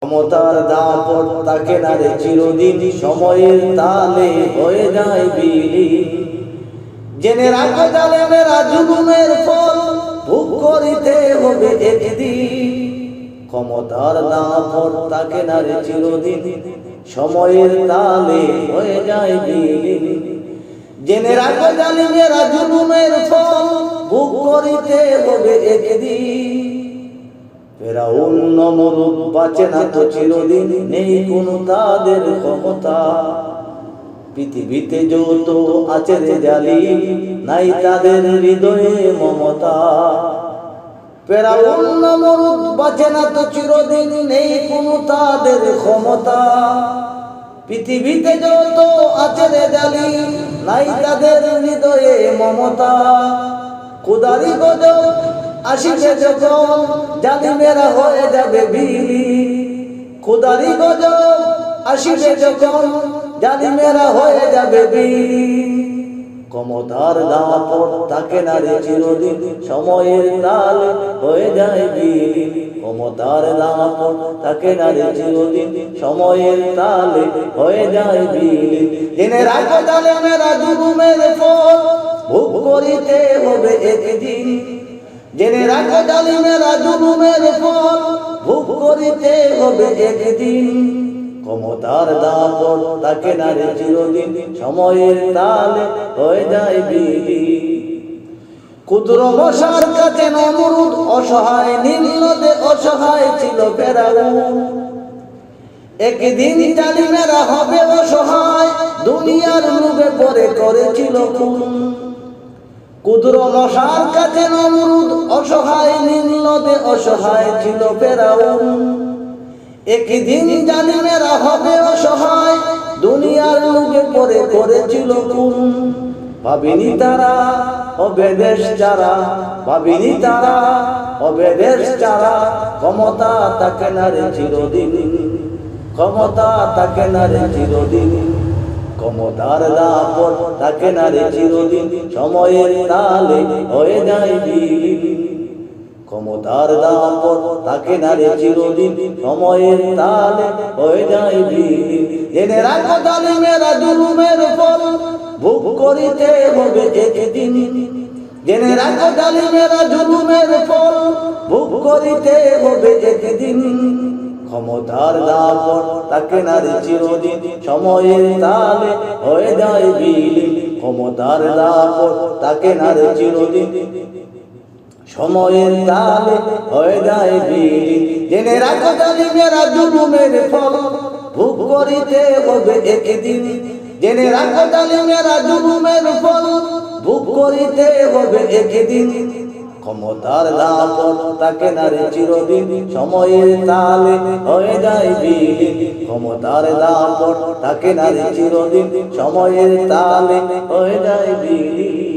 ক্ষমতার দাপট তাকে না রে চিরদিন, সময়ের তালে হয়ে যায় বিলীন। জেনে রাখো জালেমেরা জুলুমের ফল ভোগ করিতে হবে একদিন। ক্ষমতার দাপট তাকে না রে চিরদিন, সময়ের তালে হয়ে যায় বিলীন। জেনে রাখো জালেমেরা জুলুমের ফল ভোগ করিতে হবে একদিন। ফেরাউন নমরুদ বাঁচে না তো চিরদিন, নেই কোনো তাদের ক্ষমতা। পৃথিবীতে যত আছে রে জালিম, নাই তাদের হৃদয়ে মমতা। ফেরাউন নমরুদ বাঁচে না তো চিরদিন, নেই কোনো তাদের ক্ষমতা। পৃথিবীতে যত আছে রে জালিম, নাই তাদের হৃদয়ে মমতা। খোদারি গজব আসিবে যখন, জালিমেরা হয়ে যাবে বিলীন। খোদারি গজব আসিবে যখন, জালিমেরা হয়ে যাবে বিলীন। ক্ষমতার দাপট তাকে না রে চিরদিন, সময়ের তালে হয়ে যায় বিলীন। ক্ষমতার দাপট তাকে না রে চিরদিন, সময়ের তালে হয়ে যায় বিলীন। জেনে রাখো জালেমেরা জুলুমের ফল ভোগ করিতে হবে একদিন। জেনে রাখো জালিমেরা জুলুমের ফল ভোগ করিতে হবে একদিন। ক্ষমতার দাপট তাকে না রে চিরদিন, সময়ের তালে হয়ে যায় বিলীন। ক্ষুদ্র মশার কাছে নমরুদ অসহায়, নীল নদে অসহায় ছিল ফেরাউন। একদিন জালিমেরা হবে অসহায়, দুনিয়ার লোভে পরে করেছিল খুন। ক্ষুদ্র মশার কাছে নমরুদ অসহায়, নীল নদে অসহায় ছিল ফেরাউন। একদিন জালিমেরা হবে অসহায়, দুনিয়ার লোভে পরে করেছিল খুন। ভাবিনি তারা হবে দেশ যারা, ভাবিনি তারা হবে দেশ যারা। ক্ষমতা তাকে না রে চিরদিন, ক্ষমতা তাকে না রে চিরদিন। ক্ষমতার দাপট তাকে না রে চিরদিন, সময়ের তালে হয়ে যায় বিলীন। ক্ষমতার দাপট তাকে না রে চিরদিন, সময়ের তালে হয়ে যায় বিলীন। জেনে রাখো জালিমেরা জুলুমের ফল ভোগ করিতে হবে একদিন। জেনে রাখো জালিমেরা জুলুমের ফল ভোগ করিতে হবে একদিন। ক্ষমতার দাপট তাকে না রে চিরদিন, সময়ের তালে হয়ে যায় বিলীন। ক্ষমতার দাপট তাকে না রে চিরদিন, সময়ের তালে হয়ে যায় বিলীন। জেনে রাখো জালিমেরা জুলুমের ফল ভোগ করিতে হবে একদিন। জেনে রাখো জালিমেরা জুলুমের ফল ভোগ করিতে হবে একদিন। ক্ষমতার দাপট তাকে না রে চিরদিন, সময়ের তালে হয়ে যায় বিলীন। ক্ষমতার দাপট তাকে না রে চিরদিন, সময়ের তালে হয়ে যায় বিলীন।